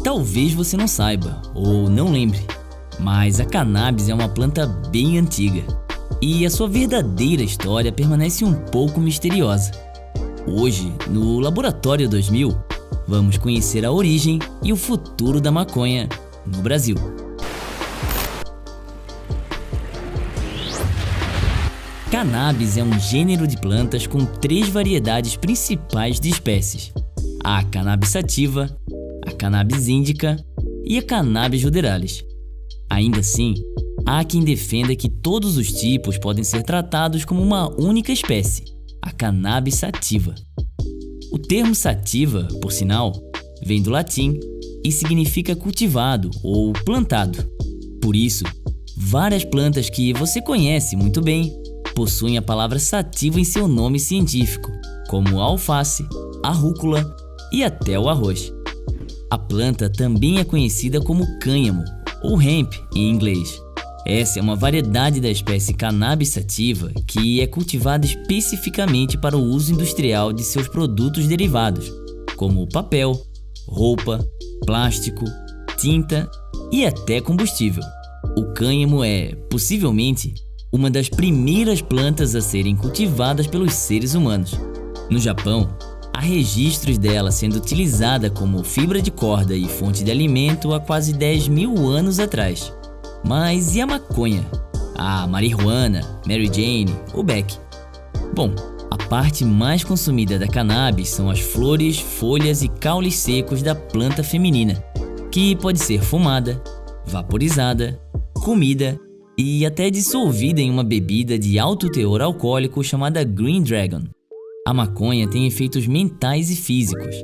Talvez você não saiba ou não lembre, mas a cannabis é uma planta bem antiga e a sua verdadeira história permanece um pouco misteriosa. Hoje, no Laboratório 2000, vamos conhecer a origem e o futuro da maconha no Brasil. Cannabis é um gênero de plantas com 3 variedades principais de espécies: a Cannabis sativa, a Cannabis indica e a Cannabis ruderalis. Ainda assim, há quem defenda que todos os tipos podem ser tratados como uma única espécie, a Cannabis sativa. O termo sativa, por sinal, vem do latim e significa cultivado ou plantado. Por isso, várias plantas que você conhece muito bem possuem a palavra sativa em seu nome científico, como a alface, a rúcula e até o arroz. A planta também é conhecida como cânhamo, ou hemp em inglês. Essa é uma variedade da espécie Cannabis sativa que é cultivada especificamente para o uso industrial de seus produtos derivados, como papel, roupa, plástico, tinta e até combustível. O cânhamo é, possivelmente, uma das primeiras plantas a serem cultivadas pelos seres humanos. No Japão, há registros dela sendo utilizada como fibra de corda e fonte de alimento há quase 10.000 anos atrás. Mas e a maconha? A marihuana, Mary Jane ou Beck? Bom, a parte mais consumida da cannabis são as flores, folhas e caules secos da planta feminina, que pode ser fumada, vaporizada, comida e até dissolvida em uma bebida de alto teor alcoólico chamada Green Dragon. A maconha tem efeitos mentais e físicos,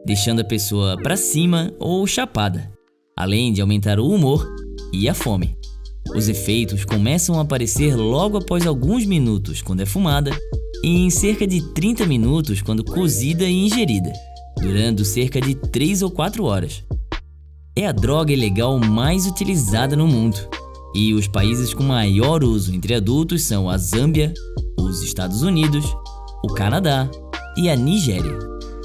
deixando a pessoa para cima ou chapada, além de aumentar o humor e a fome. Os efeitos começam a aparecer logo após alguns minutos quando é fumada e em cerca de 30 minutos quando cozida e ingerida, durando cerca de 3 ou 4 horas. É a droga ilegal mais utilizada no mundo, e os países com maior uso entre adultos são a Zâmbia, os Estados Unidos, o Canadá e a Nigéria.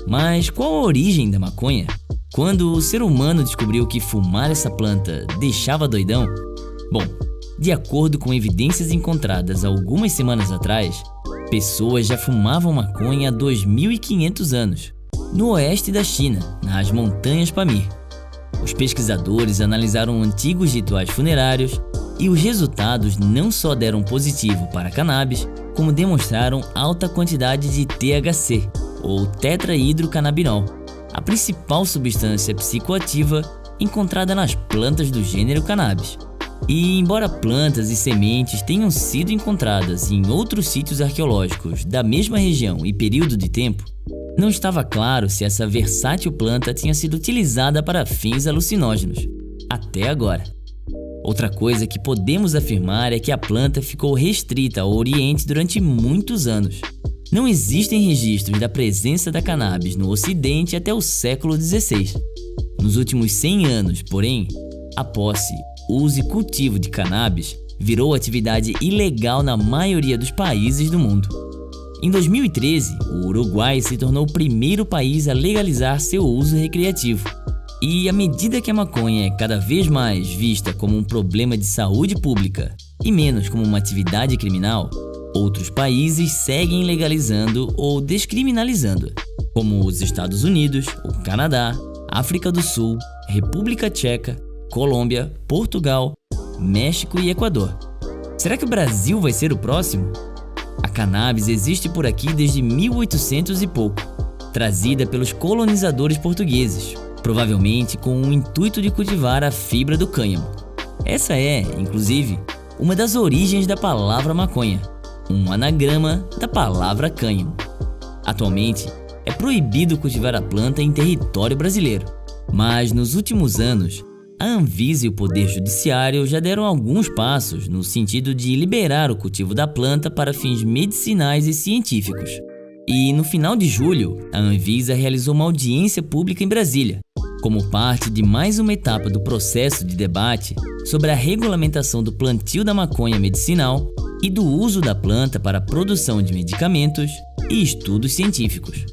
Mas qual a origem da maconha? Quando o ser humano descobriu que fumar essa planta deixava doidão? Bom, de acordo com evidências encontradas algumas semanas atrás, pessoas já fumavam maconha há 2.500 anos, no oeste da China, nas montanhas Pamir. Os pesquisadores analisaram antigos rituais funerários e os resultados não só deram positivo para a cannabis, como demonstraram alta quantidade de THC, ou tetrahidrocannabinol, a principal substância psicoativa encontrada nas plantas do gênero cannabis. E embora plantas e sementes tenham sido encontradas em outros sítios arqueológicos da mesma região e período de tempo, não estava claro se essa versátil planta tinha sido utilizada para fins alucinógenos, até agora. Outra coisa que podemos afirmar é que a planta ficou restrita ao Oriente durante muitos anos. Não existem registros da presença da cannabis no Ocidente até o século XVI. Nos últimos 100 anos, porém, a posse, uso e cultivo de cannabis virou atividade ilegal na maioria dos países do mundo. Em 2013, o Uruguai se tornou o primeiro país a legalizar seu uso recreativo. E à medida que a maconha é cada vez mais vista como um problema de saúde pública e menos como uma atividade criminal, outros países seguem legalizando ou descriminalizando, como os Estados Unidos, o Canadá, África do Sul, República Tcheca, Colômbia, Portugal, México e Equador. Será que o Brasil vai ser o próximo? A cannabis existe por aqui desde 1800 e pouco, trazida pelos colonizadores portugueses, provavelmente com o intuito de cultivar a fibra do cânhamo. Essa é, inclusive, uma das origens da palavra maconha, um anagrama da palavra cânhamo. Atualmente, é proibido cultivar a planta em território brasileiro, mas nos últimos anos, a Anvisa e o Poder Judiciário já deram alguns passos no sentido de liberar o cultivo da planta para fins medicinais e científicos. E no final de julho, a Anvisa realizou uma audiência pública em Brasília, como parte de mais uma etapa do processo de debate sobre a regulamentação do plantio da maconha medicinal e do uso da planta para a produção de medicamentos e estudos científicos.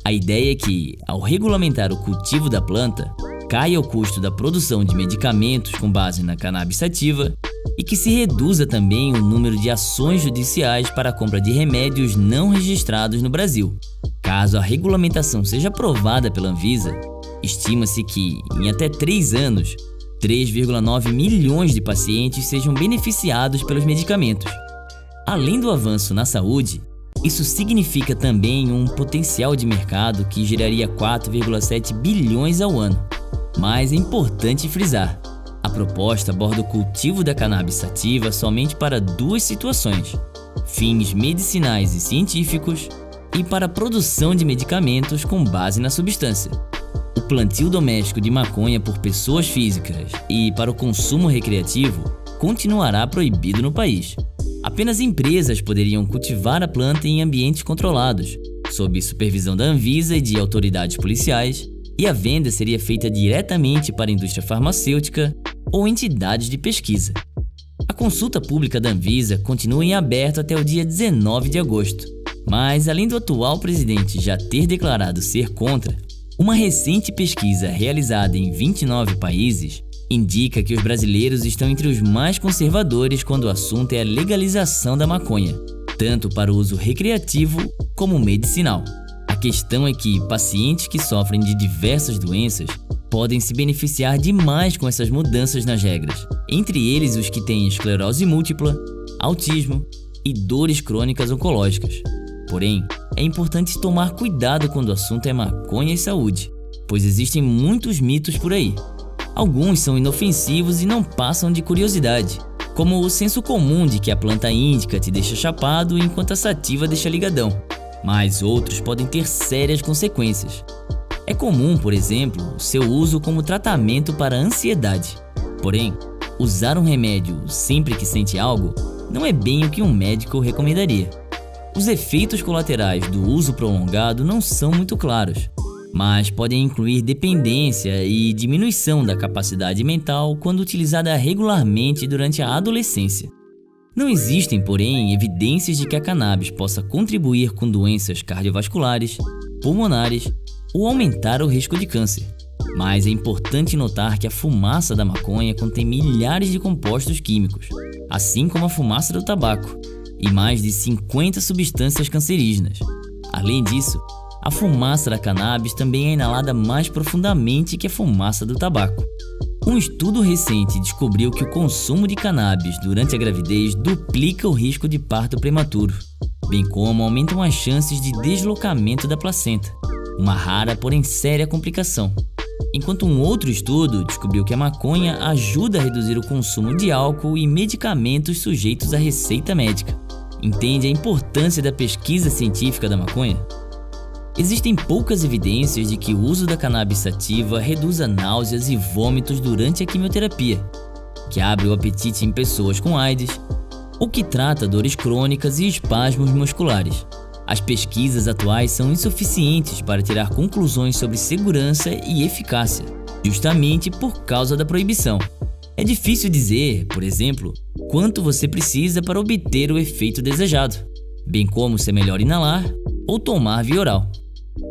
A ideia é que, ao regulamentar o cultivo da planta, caia o custo da produção de medicamentos com base na cannabis sativa e que se reduza também o número de ações judiciais para a compra de remédios não registrados no Brasil. Caso a regulamentação seja aprovada pela Anvisa, estima-se que, em até 3 anos, 3,9 milhões de pacientes sejam beneficiados pelos medicamentos. Além do avanço na saúde, isso significa também um potencial de mercado que geraria 4,7 bilhões ao ano. Mas é importante frisar, a proposta aborda o cultivo da cannabis sativa somente para 2 situações: fins medicinais e científicos e para a produção de medicamentos com base na substância. O plantio doméstico de maconha por pessoas físicas e para o consumo recreativo continuará proibido no país. Apenas empresas poderiam cultivar a planta em ambientes controlados, sob supervisão da Anvisa e de autoridades policiais, e a venda seria feita diretamente para a indústria farmacêutica ou entidades de pesquisa. A consulta pública da Anvisa continua em aberto até o dia 19 de agosto, mas além do atual presidente já ter declarado ser contra, uma recente pesquisa realizada em 29 países indica que os brasileiros estão entre os mais conservadores quando o assunto é a legalização da maconha, tanto para o uso recreativo como medicinal. A questão é que pacientes que sofrem de diversas doenças podem se beneficiar demais com essas mudanças nas regras, entre eles os que têm esclerose múltipla, autismo e dores crônicas oncológicas. Porém, é importante tomar cuidado quando o assunto é maconha e saúde, pois existem muitos mitos por aí. Alguns são inofensivos e não passam de curiosidade, como o senso comum de que a planta índica te deixa chapado enquanto a sativa deixa ligadão, mas outros podem ter sérias consequências. É comum, por exemplo, o seu uso como tratamento para a ansiedade. Porém, usar um remédio sempre que sente algo não é bem o que um médico recomendaria. Os efeitos colaterais do uso prolongado não são muito claros, mas podem incluir dependência e diminuição da capacidade mental quando utilizada regularmente durante a adolescência. Não existem, porém, evidências de que a cannabis possa contribuir com doenças cardiovasculares, pulmonares ou aumentar o risco de câncer. Mas é importante notar que a fumaça da maconha contém milhares de compostos químicos, assim como a fumaça do tabaco, e mais de 50 substâncias cancerígenas. Além disso, a fumaça da cannabis também é inalada mais profundamente que a fumaça do tabaco. Um estudo recente descobriu que o consumo de cannabis durante a gravidez duplica o risco de parto prematuro, bem como aumentam as chances de deslocamento da placenta, uma rara porém séria complicação. Enquanto um outro estudo descobriu que a maconha ajuda a reduzir o consumo de álcool e medicamentos sujeitos à receita médica. Entende a importância da pesquisa científica da maconha? Existem poucas evidências de que o uso da cannabis sativa reduza náuseas e vômitos durante a quimioterapia, que abre o apetite em pessoas com AIDS, ou que trata dores crônicas e espasmos musculares. As pesquisas atuais são insuficientes para tirar conclusões sobre segurança e eficácia, justamente por causa da proibição. É difícil dizer, por exemplo, quanto você precisa para obter o efeito desejado, bem como se é melhor inalar ou tomar via oral.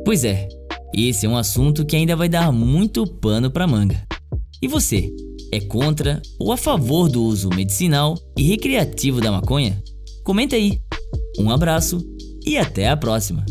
Pois é, esse é um assunto que ainda vai dar muito pano para manga. E você, é contra ou a favor do uso medicinal e recreativo da maconha? Comenta aí. Um abraço e até a próxima!